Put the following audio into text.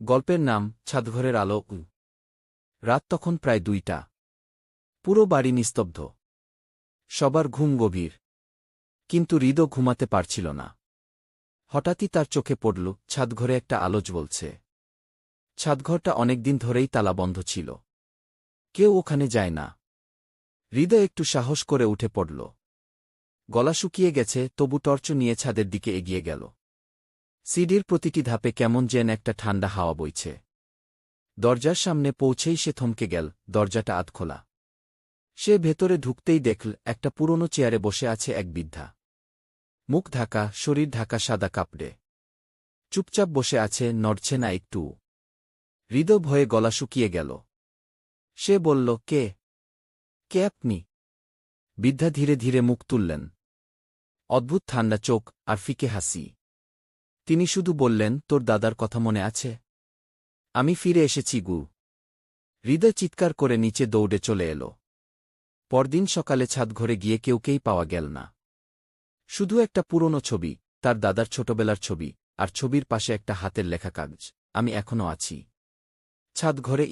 গল্পের নাম ছাদঘরের আলো। রাত তখন প্রায় 2টা। পুরো বাড়ি নিস্তব্ধ। সবার ঘুম গভীর। কিন্তু হৃদয় ঘুমাতে পারছিল না। হঠাৎই তার চোখে পড়ল ছাদঘরে একটা আলো জ্বলছে। ছাদঘরটা অনেকদিন ধরেই তালাবন্ধ ছিল। কেউ ওখানে যায় না। হৃদয় একটু সাহস করে উঠে পড়ল। গলা শুকিয়ে গেছে, তবু টর্চ নিয়ে ছাদের দিকে এগিয়ে গেল। সিঁড়ির প্রতিটি ধাপে কেমন যেন একটা ঠান্ডা হাওয়া বইছে। দরজার সামনে পৌঁছেই সে থমকে গেল। দরজাটা আধখোলা। সে ভেতরে ঢুকতেই দেখল একটা পুরনো চেয়ারে বসে আছে এক বৃদ্ধা। মুখ ঢাকা, শরীর ঢাকা সাদা কাপড়ে। চুপচাপ বসে আছে, নড়ছে না একটুও। হৃদয় ভয়ে গলা শুকিয়ে গেল। সে বলল, কে কে আপনি? বৃদ্ধা ধীরে ধীরে মুখ তুললেন। অদ্ভুত ঠান্ডা চোখ আর ফিকে হাসি। তিনি শুধু বললেন, তোর দাদার কথা মনে আছে? আমি ফিরে এসেছি গু। হৃদয় চিৎকার করে নিচে দৌড়ে চলে এল। পরদিন সকালে ছাদঘরে গিয়ে কেউকেই পাওয়া গেল না। শুধু একটা পুরনো ছবি, তার দাদার ছোটবেলার ছবি, আর ছবির পাশে একটা হাতের লেখা কাগজ, আমি এখনো আছি। ছাদঘরে